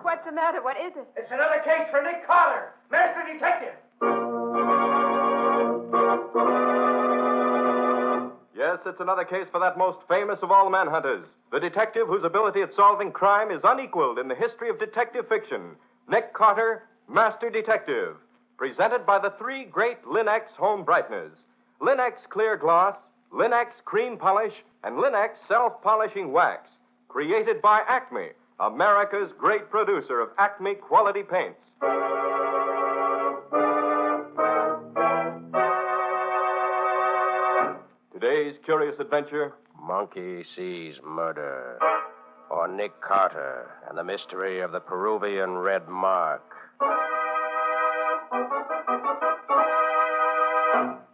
What's the matter? What is it? It's another case for Nick Carter, Master Detective. Yes, it's another case for that most famous of all manhunters, the detective whose ability at solving crime is unequaled in the history of detective fiction, Nick Carter, Master Detective, presented by the three great Linex home brighteners, Linex Clear Gloss, Linex Cream Polish, and Linex Self-Polishing Wax, created by Acme, America's great producer of Acme quality paints. Today's curious adventure, Monkey Sees Murder, or Nick Carter and the mystery of the Peruvian red mark.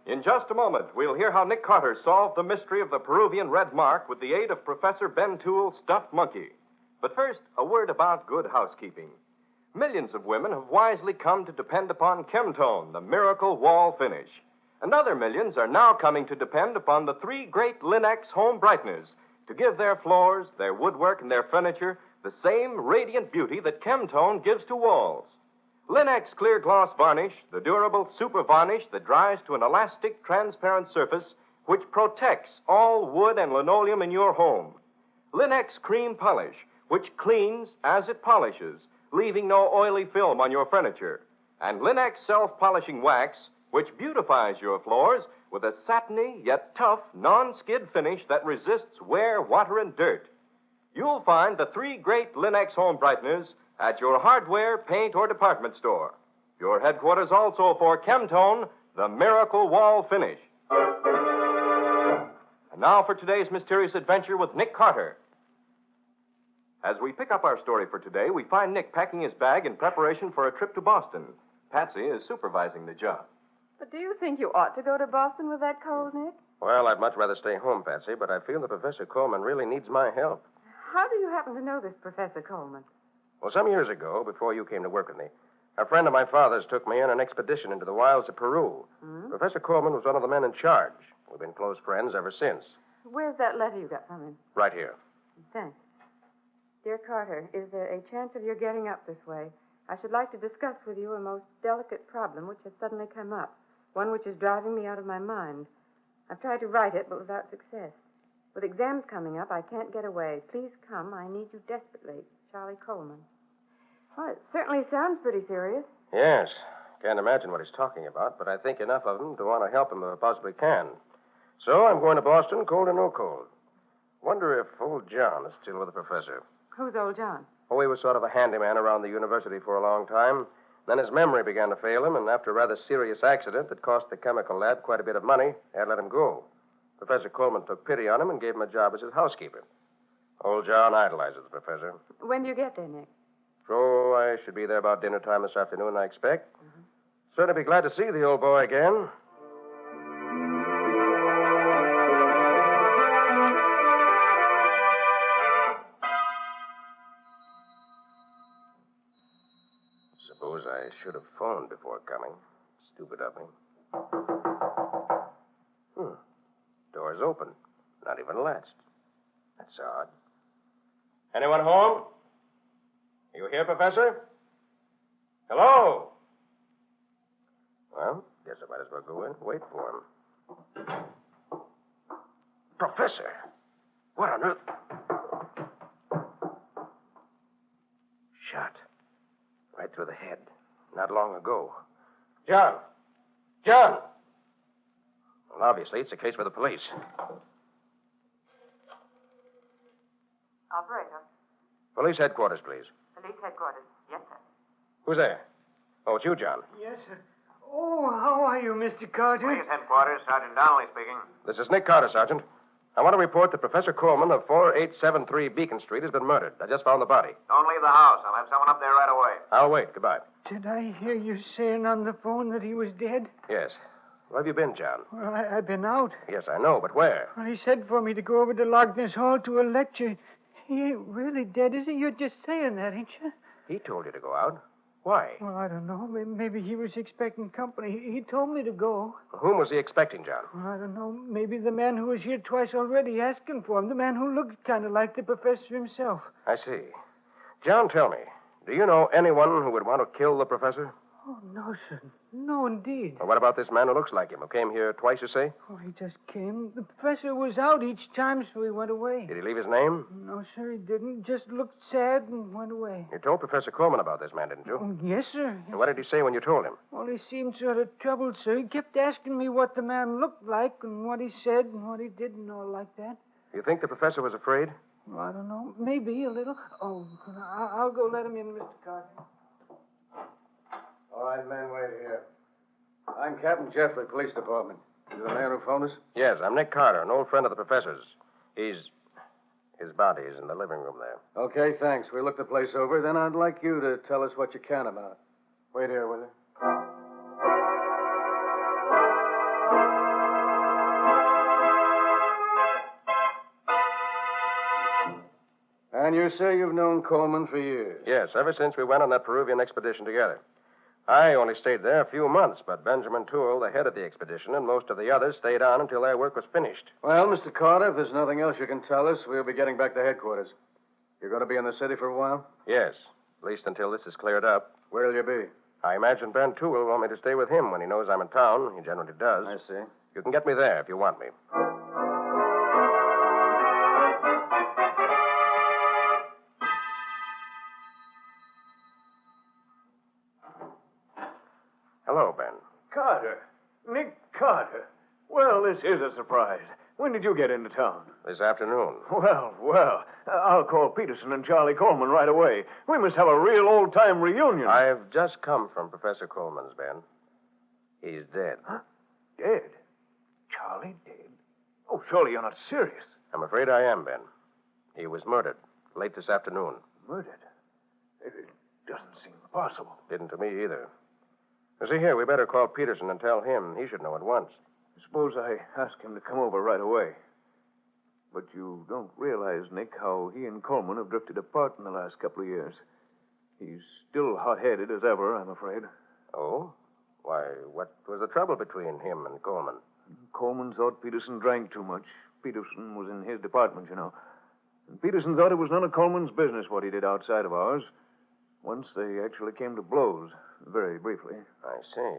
In just a moment, we'll hear how Nick Carter solved the mystery of the Peruvian red mark with the aid of Professor Ben Toole's stuffed monkey. But first, a word about good housekeeping. Millions of women have wisely come to depend upon Chemtone, the miracle wall finish. And other millions are now coming to depend upon the three great Linex home brighteners to give their floors, their woodwork, and their furniture the same radiant beauty that Chemtone gives to walls. Linex Clear Gloss Varnish, the durable super varnish that dries to an elastic, transparent surface which protects all wood and linoleum in your home. Linex Cream Polish, which cleans as it polishes, leaving no oily film on your furniture. And Linex Self-Polishing Wax, which beautifies your floors with a satiny yet tough non-skid finish that resists wear, water, and dirt. You'll find the three great Linex home brighteners at your hardware, paint, or department store. Your headquarters also for Chemtone, the miracle wall finish. And now for today's mysterious adventure with Nick Carter. As we pick up our story for today, we find Nick packing his bag in preparation for a trip to Boston. Patsy is supervising the job. But do you think you ought to go to Boston with that cold, Nick? Well, I'd much rather stay home, Patsy, but I feel that Professor Coleman really needs my help. How do you happen to know this Professor Coleman? Well, some years ago, before you came to work with me, a friend of my father's took me on an expedition into the wilds of Peru. Professor Coleman was one of the men in charge. We've been close friends ever since. Where's that letter you got from him? Right here. Thanks. Dear Carter, is there a chance of your getting up this way? I should like to discuss with you a most delicate problem which has suddenly come up, one which is driving me out of my mind. I've tried to write it, but without success. With exams coming up, I can't get away. Please come. I need you desperately. Charlie Coleman. Well, it certainly sounds pretty serious. Yes. Can't imagine what he's talking about, but I think enough of him to want to help him if I possibly can. So I'm going to Boston, cold or no cold. Wonder if old John is still with the professor. Who's old John? Oh, he was sort of a handyman around the university for a long time. Then his memory began to fail him, and after a rather serious accident that cost the chemical lab quite a bit of money, they had let him go. Professor Coleman took pity on him and gave him a job as his housekeeper. Old John idolizes the professor. When do you get there, Nick? So I should be there about dinner time this afternoon, I expect. Certainly be glad to see the old boy again. Suppose I should have phoned before coming. Stupid of me. Door's open. Not even latched. That's odd. Anyone home? You here, Professor? Hello? Well, guess I might as well go in and wait for him. Professor! What on earth? Shot. Right through the head. Not long ago. John! John! Well, obviously, it's a case for the police. Operator. Police headquarters, please. Police headquarters. Yes, sir. Who's there? Oh, it's you, John. Yes, sir. Oh, how are you, Mr. Carter? Police headquarters, Sergeant Donnelly speaking. This is Nick Carter, Sergeant. I want to report that Professor Coleman of 4873 Beacon Street has been murdered. I just found the body. Don't leave the house. I'll have someone up there right away. I'll wait. Goodbye. Did I hear you saying on the phone that he was dead? Yes. Where have you been, John? Well, I've been out. Yes, I know, but where? Well, he said for me to go over to Logness Hall to a lecture. He ain't really dead, is he? You're just saying that, ain't you? He told you to go out. Why? Well, I don't know. Maybe he was expecting company. He told me to go. Whom was he expecting, John? Well, I don't know. Maybe the man who was here twice already asking for him. The man who looked kind of like the professor himself. I see. John, tell me, Do you know anyone who would want to kill the professor? Oh, no, sir. No, indeed. Well, what about this man who looks like him, who came here twice, you say? Oh, he just came. The professor was out each time, so he went away. Did he leave his name? No, sir, he didn't. Just looked sad and went away. You told Professor Coleman about this man, didn't you? Oh, yes, sir. And what did he say when you told him? Well, he seemed sort of troubled, sir. He kept asking me what the man looked like and what he said and what he did and all like that. You think the professor was afraid? Well, I don't know. Maybe a little. Oh, I'll go let him in, Mr. Carter. All right, men, wait here. I'm Captain Jeffrey, Police Department. You the man who phoned us? Yes, I'm Nick Carter, an old friend of the professor's. His body is in the living room there. Okay, thanks. We'll look the place over. Then I'd like you to tell us what you can about it. Wait here, will you? And you say you've known Coleman for years? Yes, ever since we went on that Peruvian expedition together. I only stayed there a few months, but Benjamin Toole, the head of the expedition, and most of the others stayed on until their work was finished. Well, Mr. Carter, if there's nothing else you can tell us, we'll be getting back to headquarters. You're going to be in the city for a while? Yes, at least until this is cleared up. Where'll you be? I imagine Ben Toole will want me to stay with him when he knows I'm in town. He generally does. I see. You can get me there if you want me. Hello, Ben. Carter. Nick Carter. Well, this is a surprise. When did you get into town? This afternoon. Well. I'll call Peterson and Charlie Coleman right away. We must have a real old-time reunion. I've just come from Professor Coleman's, Ben. He's dead. Huh? Dead? Charlie dead? Oh, surely you're not serious. I'm afraid I am, Ben. He was murdered late this afternoon. Murdered? It doesn't seem possible. Didn't to me either. You see, here, we better call Peterson and tell him. He should know at once. Suppose I ask him to come over right away. But you don't realize, Nick, how he and Coleman have drifted apart in the last couple of years. He's still hot-headed as ever, I'm afraid. Oh? Why, what was the trouble between him and Coleman? Coleman thought Peterson drank too much. Peterson was in his department, you know. And Peterson thought it was none of Coleman's business what he did outside of ours. Once they actually came to blows, very briefly. I see.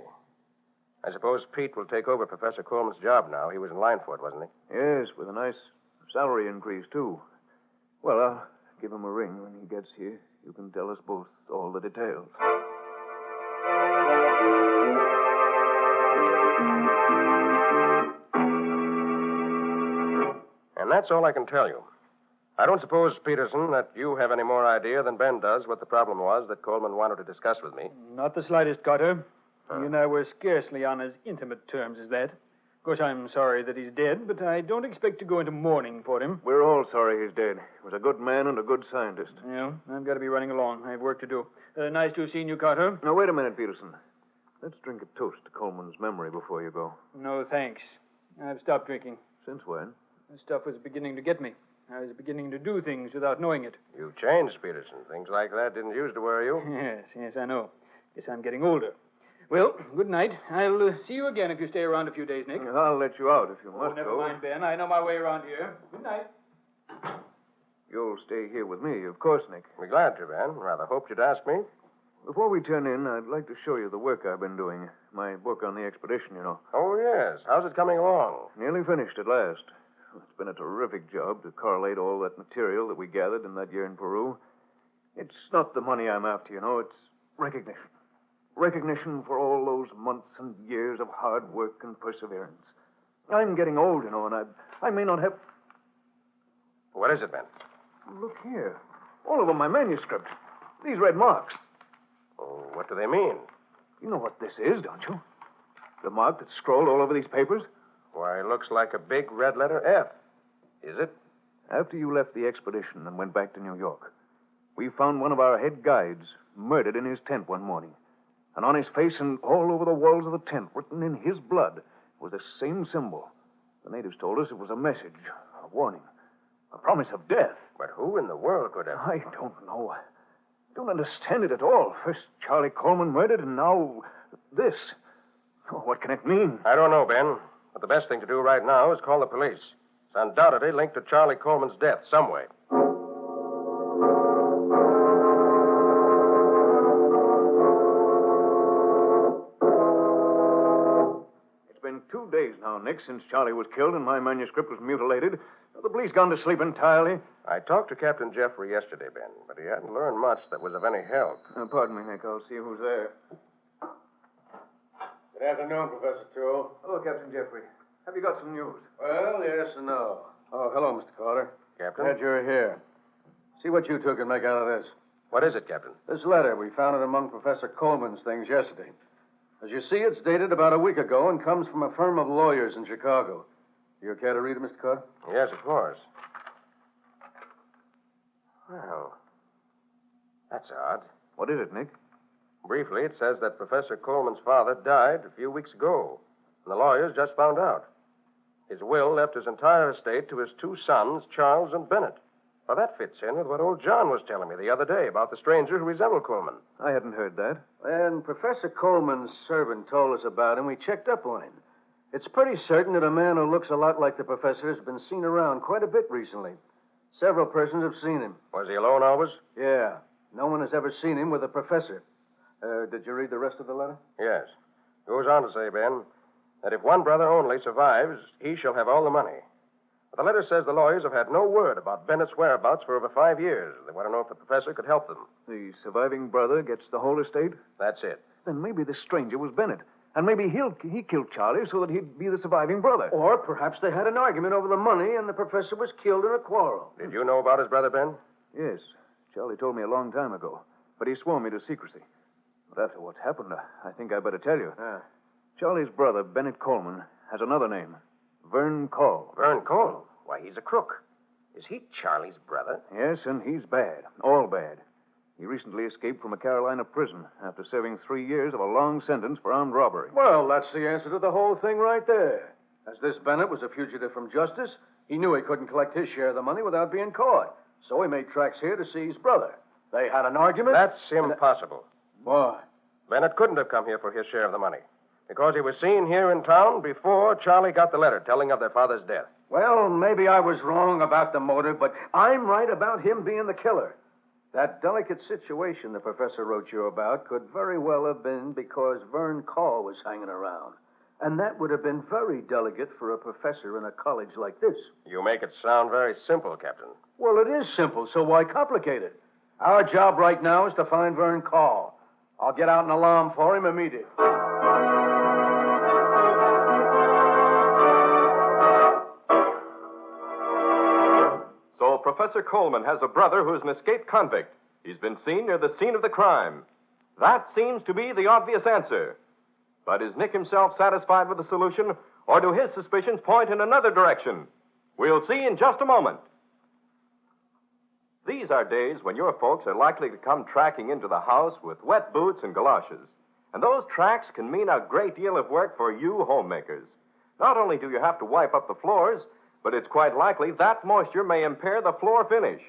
I suppose Pete will take over Professor Coleman's job now. He was in line for it, wasn't he? Yes, with a nice salary increase, too. Well, I'll give him a ring when he gets here. You can tell us both all the details. And that's all I can tell you. I don't suppose, Peterson, that you have any more idea than Ben does what the problem was that Coleman wanted to discuss with me. Not the slightest, Carter. You and I were scarcely on as intimate terms as that. Of course, I'm sorry that he's dead, but I don't expect to go into mourning for him. We're all sorry he's dead. He was a good man and a good scientist. Yeah, I've got to be running along. I have work to do. Nice to have seen you, Carter. Now, wait a minute, Peterson. Let's drink a toast to Coleman's memory before you go. No, thanks. I've stopped drinking. Since when? The stuff was beginning to get me. I was beginning to do things without knowing it. You've changed, Peterson. Things like that didn't used to worry you. Yes, I know. Guess I'm getting older. Well, good night. I'll see you again if you stay around a few days, Nick. I'll let you out if you must never go. mind, Ben. I know my way around here. Good night. You'll stay here with me, of course, Nick. Be glad to, Ben. Rather hoped you'd ask me. Before we turn in, I'd like to show you the work I've been doing. My book on the expedition, you know. Oh, yes. How's it coming along? Nearly finished at last. It's been a terrific job to correlate all that material that we gathered in that year in Peru. It's not the money I'm after, you know. It's recognition. Recognition for all those months and years of hard work and perseverance. I'm getting old, you know, and I may not have... What is it, Ben? Look here. All over my manuscript. These red marks. Oh, what do they mean? You know what this is, don't you? The mark that's scrolled all over these papers? Why, it looks like a big red letter F. Is it? After you left the expedition and went back to New York, we found one of our head guides murdered in his tent one morning. And on his face and all over the walls of the tent, written in his blood, was the same symbol. The natives told us it was a message, a warning, a promise of death. But who in the world could have... I don't know. I don't understand it at all. First Charlie Coleman murdered, and now this. Oh, what can it mean? I don't know, Ben. But the best thing to do right now is call the police. It's undoubtedly linked to Charlie Coleman's death some way. days now, Nick, since Charlie was killed and my manuscript was mutilated. Have the police gone to sleep entirely? I talked to Captain Jeffrey yesterday, Ben, but he hadn't learned much that was of any help. Pardon me, Nick. I'll see who's there. Good afternoon, Professor Toole. Hello, Captain Jeffrey. Have you got some news? Well, yes and no. Oh, hello, Mr. Carter. Captain? Glad you're here. See what you two can make out of this. What is it, Captain? This letter, we found it among Professor Coleman's things yesterday. As you see, it's dated about a week ago and comes from a firm of lawyers in Chicago. You care to read it, Mr. Carter? Yes, of course. Well, that's odd. What is it, Nick? Briefly, it says that Professor Coleman's father died a few weeks ago, and the lawyers just found out. His will left his entire estate to his two sons, Charles and Bennett. Well, that fits in with what old John was telling me the other day about the stranger who resembled Coleman. I hadn't heard that. When Professor Coleman's servant told us about him, we checked up on him. It's pretty certain that a man who looks a lot like the professor has been seen around quite a bit recently. Several persons have seen him. Was he alone always? Yeah. No one has ever seen him with a professor. Did you read the rest of the letter? Yes. Goes on to say, Ben, that if one brother only survives, he shall have all the money. But the letter says the lawyers have had no word about Bennett's whereabouts for over 5 years. They want to know if the professor could help them. The surviving brother gets the whole estate? That's it. Then maybe the stranger was Bennett. And maybe he killed Charlie so that he'd be the surviving brother. Or perhaps they had an argument over the money and the professor was killed in a quarrel. Did you know about his brother, Ben? Yes. Charlie told me a long time ago. But he swore me to secrecy. But after what's happened, I think I better tell you. Charlie's brother, Bennett Coleman, has another name. Vern Call. Vern Cole? Why, he's a crook. Is he Charlie's brother? Yes, and he's bad. All bad. He recently escaped from a Carolina prison after serving 3 years of a long sentence for armed robbery. Well, that's the answer to the whole thing right there. As this Bennett was a fugitive from justice, he knew he couldn't collect his share of the money without being caught. So he made tracks here to see his brother. They had an argument. That's impossible. Why? Bennett couldn't have come here for his share of the money, because he was seen here in town before Charlie got the letter telling of their father's death. Well, maybe I was wrong about the motive, but I'm right about him being the killer. That delicate situation the professor wrote you about could very well have been because Vern Call was hanging around. And that would have been very delicate for a professor in a college like this. You make it sound very simple, Captain. Well, it is simple, so why complicate it? Our job right now is to find Vern Call. I'll get out an alarm for him immediately. So Professor Coleman has a brother who's an escaped convict. He's been seen near the scene of the crime. That seems to be the obvious answer. But is Nick himself satisfied with the solution, or do his suspicions point in another direction? We'll see in just a moment. These are days when your folks are likely to come tracking into the house with wet boots and galoshes. And those tracks can mean a great deal of work for you homemakers. Not only do you have to wipe up the floors, but it's quite likely that moisture may impair the floor finish.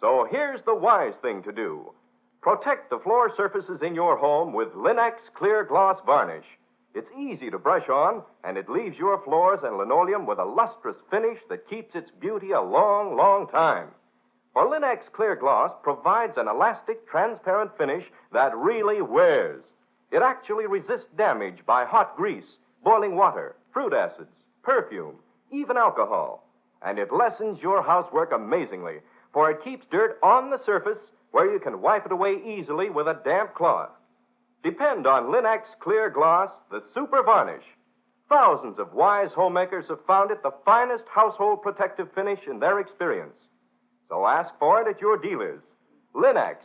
So here's the wise thing to do. Protect the floor surfaces in your home with Linex Clear Gloss Varnish. It's easy to brush on, and it leaves your floors and linoleum with a lustrous finish that keeps its beauty a long, long time. For Linex Clear Gloss provides an elastic, transparent finish that really wears. It actually resists damage by hot grease, boiling water, fruit acids, perfume, even alcohol. And it lessens your housework amazingly, for it keeps dirt on the surface where you can wipe it away easily with a damp cloth. Depend on Linex Clear Gloss, the super varnish. Thousands of wise homemakers have found it the finest household protective finish in their experience. So ask for it at your dealers. Linex,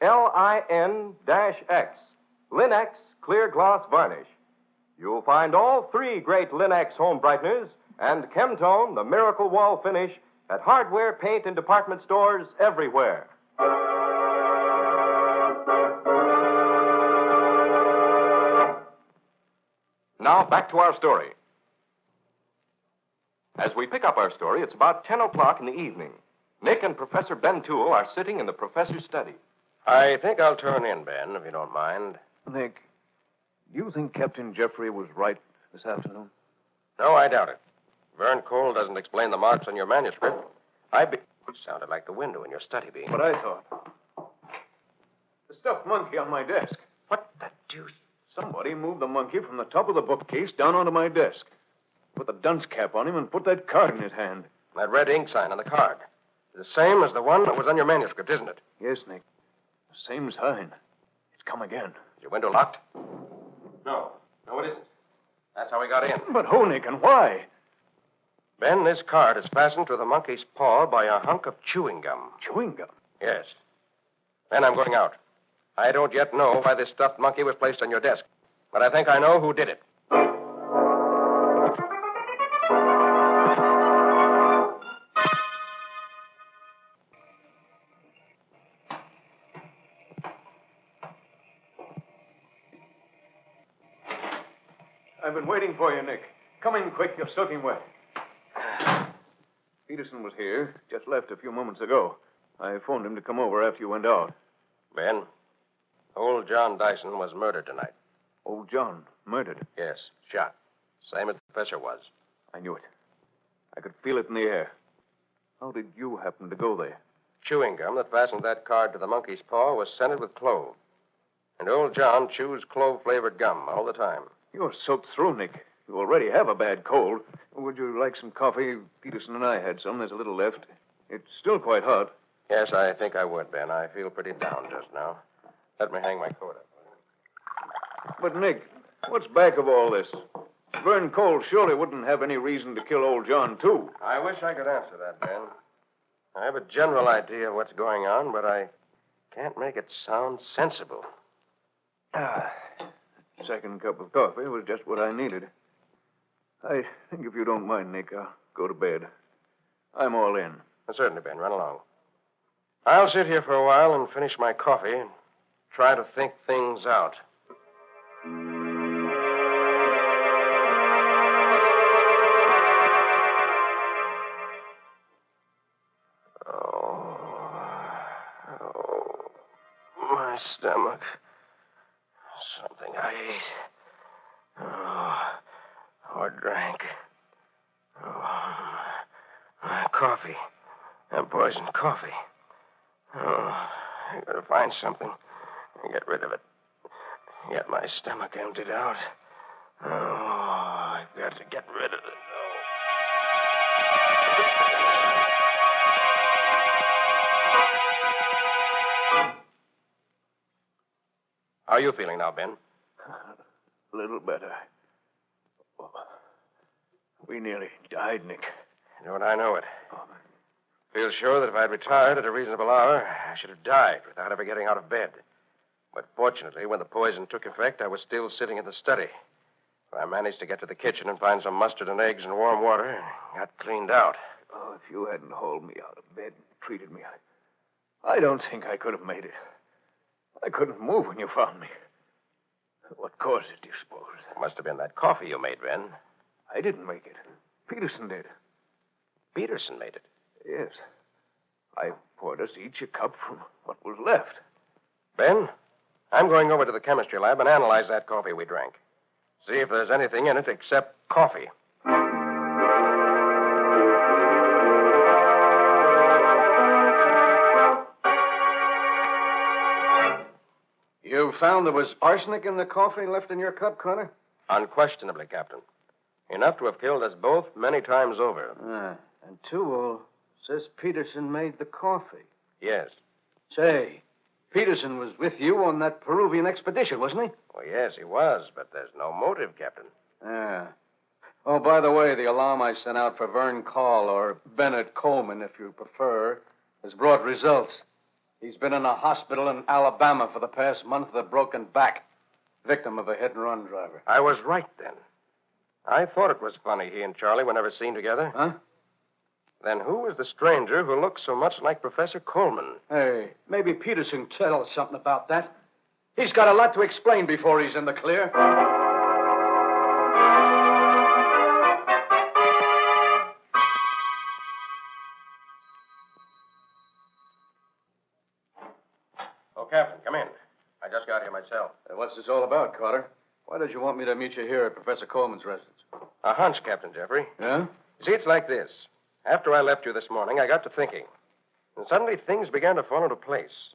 L-I-N-X. Linex Clear Gloss Varnish. You'll find all three great Linex home brighteners and Chemtone, the miracle wall finish, at hardware, paint, and department stores everywhere. Now, back to our story. As we pick up our story, it's about 10 o'clock in the evening. Nick and Professor Ben Toole are sitting in the professor's study. I think I'll turn in, Ben, if you don't mind. Nick, do you think Captain Jeffrey was right this afternoon? No, I doubt it. Vern Cole doesn't explain the marks on your manuscript. It sounded like the window in your study being... What I thought. The stuffed monkey on my desk. What the deuce? Somebody moved the monkey from the top of the bookcase down onto my desk. put the dunce cap on him and put that card in his hand. That red ink sign on the card. The same as the one that was on your manuscript, isn't it? Yes, Nick. The same sign. It's come again. Is your window locked? No. No, it isn't. That's how we got in. But who, Nick, and why? Ben, this card is fastened to the monkey's paw by a hunk of chewing gum. Chewing gum? Yes. Ben, I'm going out. I don't yet know why this stuffed monkey was placed on your desk, but I think I know who did it. I've been waiting for you, Nick. Come in quick. You're soaking wet. Peterson was here. Just left a few moments ago. I phoned him to come over after you went out. Ben, old John Dyson was murdered tonight. Old John, murdered. Yes, shot. Same as the professor was. I knew it. I could feel it in the air. How did you happen to go there? Chewing gum that fastened that card to the monkey's paw was scented with clove. And old John chews clove-flavored gum all the time. You're soaked through, Nick. You already have a bad cold. Would you like some coffee? Peterson and I had some. There's a little left. It's still quite hot. Yes, I think I would, Ben. I feel pretty down just now. Let me hang my coat up. But, Nick, what's back of all this? Vern Cole surely wouldn't have any reason to kill old John, too. I wish I could answer that, Ben. I have a general idea of what's going on, but I can't make it sound sensible. Second cup of coffee was just what I needed. I think if you don't mind, Nick, I'll go to bed. I'm all in. Certainly, Ben. Run along. I'll sit here for a while and finish my coffee and try to think things out. Oh, my stomach. Something I ate. Or drank. My coffee. That poisoned coffee. I gotta find something and get rid of it. Get my stomach emptied out. I've got to get rid of it. How are you feeling now, Ben? A little better. We nearly died, Nick. Don't I know it? Feel sure that if I'd retired at a reasonable hour, I should have died without ever getting out of bed. But fortunately, when the poison took effect, I was still sitting in the study. I managed to get to the kitchen and find some mustard and eggs and warm water and got cleaned out. Oh, if you hadn't hauled me out of bed and treated me, I don't think I could have made it. I couldn't move when you found me. What caused it, do you suppose? It must have been that coffee you made, Ben. I didn't make it. Peterson did. Peterson made it. Yes. I poured us each a cup from what was left. Ben, I'm going over to the chemistry lab and analyze that coffee we drank. See if there's anything in it except coffee. You found there was arsenic in the coffee left in your cup, Carter? Unquestionably, Captain. Enough to have killed us both many times over. And Toole says Peterson made the coffee. Yes. Say, Peterson was with you on that Peruvian expedition, wasn't he? Well, yes, he was, but there's no motive, Captain. Yeah. Oh, by the way, the alarm I sent out for Vern Call, or Bennett Coleman, if you prefer, has brought results. He's been in a hospital in Alabama for the past month with a broken back. Victim of a hit-and-run driver. I was right then. I thought it was funny he and Charlie were never seen together. Huh? Then who was the stranger who looked so much like Professor Coleman? Hey, maybe Peterson can tell us something about that. He's got a lot to explain before he's in the clear. Oh, Captain, come in. I just got here myself. What's this all about, Carter? Why did you want me to meet you here at Professor Coleman's residence? A hunch, Captain Jeffrey. Yeah? See, it's like this. After I left you this morning, I got to thinking. And suddenly things began to fall into place.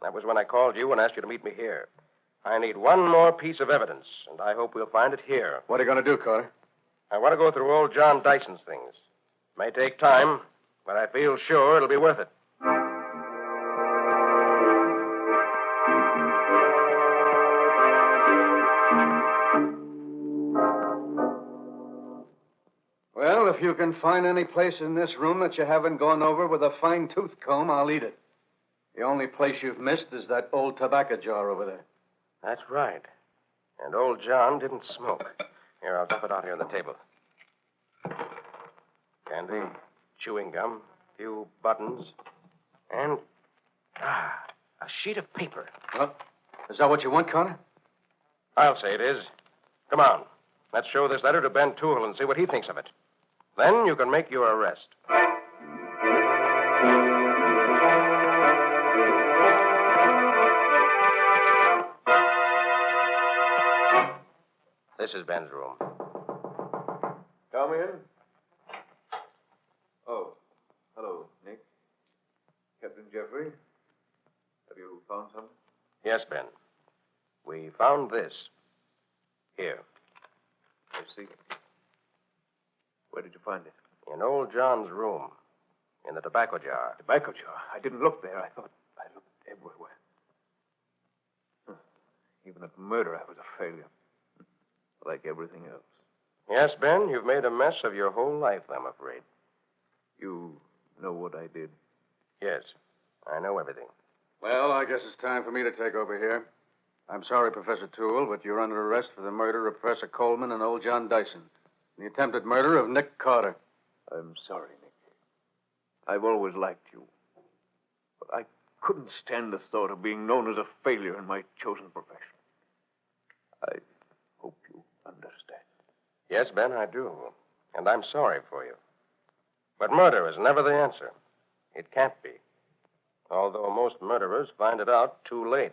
That was when I called you and asked you to meet me here. I need one more piece of evidence, and I hope we'll find it here. What are you going to do, Carter? I want to go through old John Dyson's things. May take time, but I feel sure it'll be worth it. Well, if you can find any place in this room that you haven't gone over with a fine-tooth comb, I'll eat it. The only place you've missed is that old tobacco jar over there. That's right. And old John didn't smoke. Here, I'll dump it out here on the table. Candy, chewing gum, a few buttons, and, a sheet of paper. Well, is that what you want, Connor? I'll say it is. Come on. Let's show this letter to Ben Toole and see what he thinks of it. Then you can make your arrest. This is Ben's room. Come in. Oh, hello, Nick. Captain Jeffrey. Have you found something? Yes, Ben. We found this. Here. I see. Where did you find it? In old John's room. In the tobacco jar. Tobacco jar. I didn't look there. I thought I looked everywhere. Even at murder, I was a failure. Like everything else. Yes, Ben, you've made a mess of your whole life, I'm afraid. You know what I did? Yes, I know everything. Well, I guess it's time for me to take over here. I'm sorry, Professor Toole, but you're under arrest for the murder of Professor Coleman and old John Dyson. And the attempted murder of Nick Carter. I'm sorry, Nick. I've always liked you. But I couldn't stand the thought of being known as a failure in my chosen profession. I hope you understand. Yes, Ben, I do. And I'm sorry for you. But murder is never the answer. It can't be. Although most murderers find it out too late.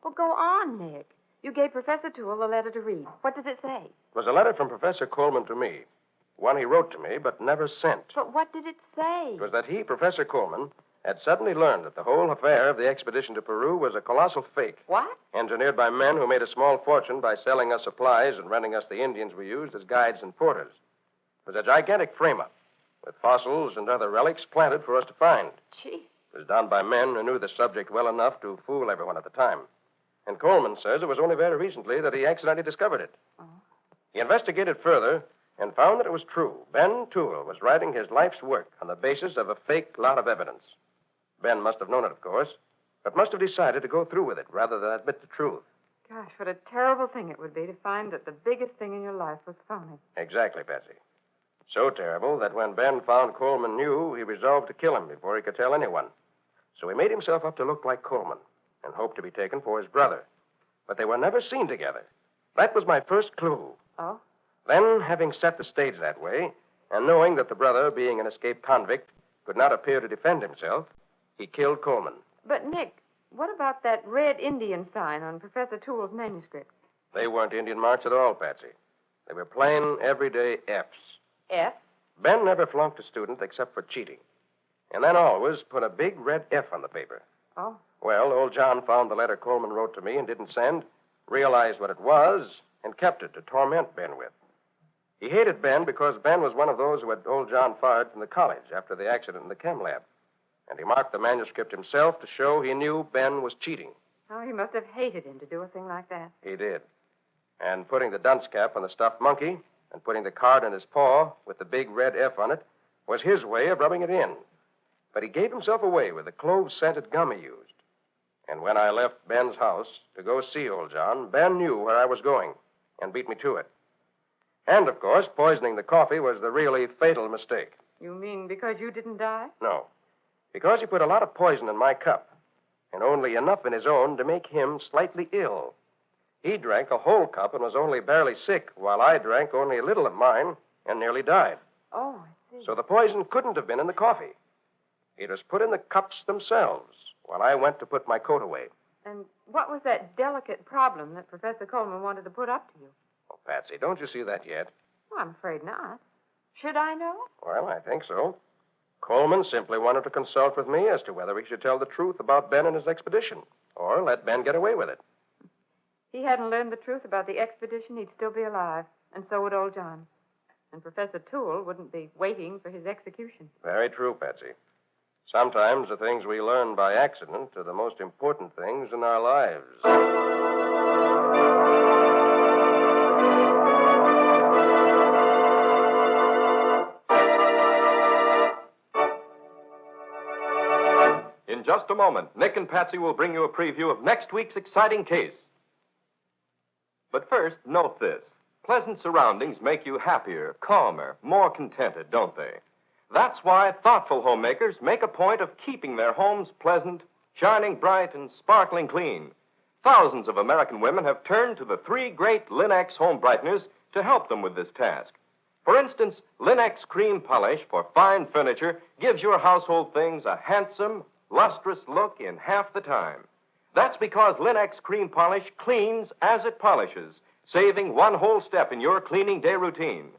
Well, go on, Nick. You gave Professor Toole a letter to read. What did it say? It was a letter from Professor Coleman to me. One he wrote to me, but never sent. But what did it say? It was that he, Professor Coleman, had suddenly learned that the whole affair of the expedition to Peru was a colossal fake. What? Engineered by men who made a small fortune by selling us supplies and renting us the Indians we used as guides and porters. It was a gigantic frame-up, with fossils and other relics planted for us to find. Gee. It was done by men who knew the subject well enough to fool everyone at the time. And Coleman says it was only very recently that he accidentally discovered it. Oh. He investigated further and found that it was true. Ben Toole was writing his life's work on the basis of a fake lot of evidence. Ben must have known it, of course, but must have decided to go through with it rather than admit the truth. Gosh, what a terrible thing it would be to find that the biggest thing in your life was phony. Exactly, Patsy. So terrible that when Ben found Coleman knew, he resolved to kill him before he could tell anyone. So he made himself up to look like Coleman and hoped to be taken for his brother. But they were never seen together. That was my first clue. Oh? Then, having set the stage that way, and knowing that the brother, being an escaped convict, could not appear to defend himself, he killed Coleman. But, Nick, what about that red Indian sign on Professor Toole's manuscript? They weren't Indian marks at all, Patsy. They were plain, everyday F's. F? Ben never flunked a student except for cheating. And then always put a big red F on the paper. Oh. Well, old John found the letter Coleman wrote to me and didn't send, realized what it was, and kept it to torment Ben with. He hated Ben because Ben was one of those who had old John fired from the college after the accident in the chem lab. And he marked the manuscript himself to show he knew Ben was cheating. Oh, he must have hated him to do a thing like that. He did. And putting the dunce cap on the stuffed monkey and putting the card in his paw with the big red F on it was his way of rubbing it in. But he gave himself away with the clove-scented gum he used. And when I left Ben's house to go see old John, Ben knew where I was going and beat me to it. And, of course, poisoning the coffee was the really fatal mistake. You mean because you didn't die? No. Because he put a lot of poison in my cup, and only enough in his own to make him slightly ill. He drank a whole cup and was only barely sick, while I drank only a little of mine and nearly died. Oh, I see. So the poison couldn't have been in the coffee. It was put in the cups themselves while I went to put my coat away. And what was that delicate problem that Professor Coleman wanted to put up to you? Oh, Patsy, don't you see that yet? Well, I'm afraid not. Should I know? Well, I think so. Coleman simply wanted to consult with me as to whether he should tell the truth about Ben and his expedition, or let Ben get away with it. He hadn't learned the truth about the expedition, he'd still be alive, and so would old John. And Professor Toole wouldn't be waiting for his execution. Very true, Patsy. Sometimes the things we learn by accident are the most important things in our lives. In just a moment, Nick and Patsy will bring you a preview of next week's exciting case. But first, note this. Pleasant surroundings make you happier, calmer, more contented, don't they? That's why thoughtful homemakers make a point of keeping their homes pleasant, shining bright, and sparkling clean. Thousands of American women have turned to the 3 great Linex home brighteners to help them with this task. For instance, Linex cream polish for fine furniture gives your household things a handsome, lustrous look in half the time. That's because Linex cream polish cleans as it polishes, saving one whole step in your cleaning day routine.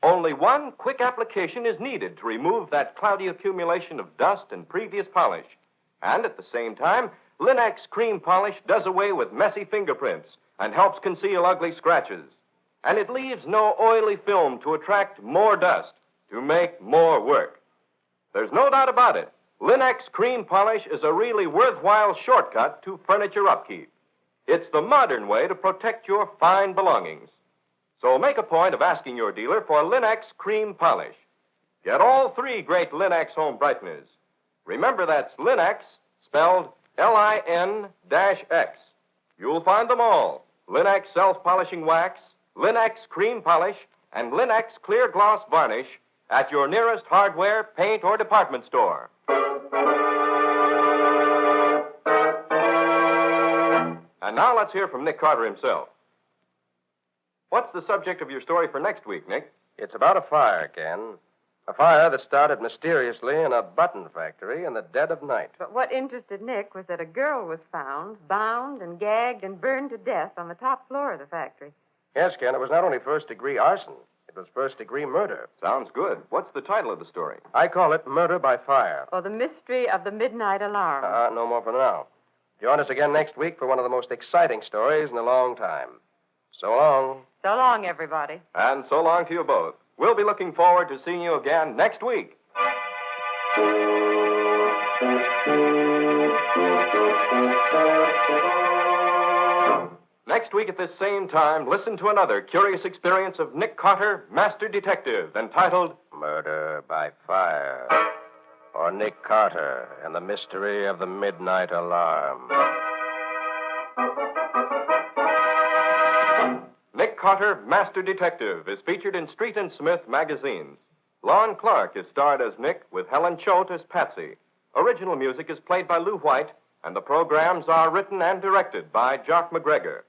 Only one quick application is needed to remove that cloudy accumulation of dust and previous polish. And at the same time, Linex cream polish does away with messy fingerprints and helps conceal ugly scratches. And it leaves no oily film to attract more dust, to make more work. There's no doubt about it. Linex cream polish is a really worthwhile shortcut to furniture upkeep. It's the modern way to protect your fine belongings. So make a point of asking your dealer for Linex cream polish. Get all 3 great Linex home brighteners. Remember, that's Linex, spelled Lin-X. You'll find them all. Linex self-polishing wax, Linex cream polish, and Linex clear gloss varnish at your nearest hardware, paint, or department store. And now let's hear from Nick Carter himself. What's the subject of your story for next week, Nick? It's about a fire, Ken. A fire that started mysteriously in a button factory in the dead of night. But what interested Nick was that a girl was found, bound and gagged and burned to death on the top floor of the factory. Yes, Ken, it was not only first-degree arson. It was first-degree murder. Sounds good. What's the title of the story? I call it Murder by Fire. Or the mystery of the midnight alarm. No more for now. Join us again next week for one of the most exciting stories in a long time. So long. So long, everybody. And so long to you both. We'll be looking forward to seeing you again next week. Next week at this same time, listen to another curious experience of Nick Carter, Master Detective, entitled Murder by Fire. Or Nick Carter and the Mystery of the Midnight Alarm. Nick Carter, Master Detective, is featured in Street and Smith magazines. Lon Clark is starred as Nick, with Helen Choate as Patsy. Original music is played by Lou White, and the programs are written and directed by Jock McGregor.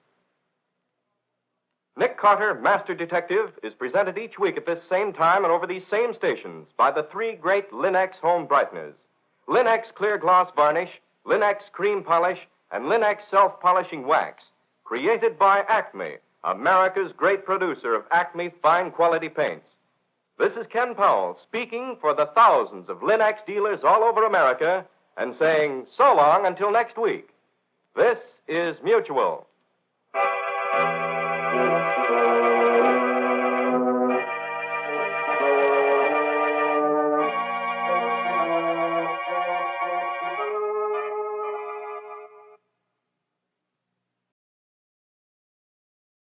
Nick Carter, Master Detective, is presented each week at this same time and over these same stations by the 3 great Linex home brighteners. Linex clear gloss varnish, Linex cream polish, and Linex self-polishing wax. Created by Acme, America's great producer of Acme fine quality paints. This is Ken Powell speaking for the thousands of Linex dealers all over America and saying so long until next week. This is Mutual.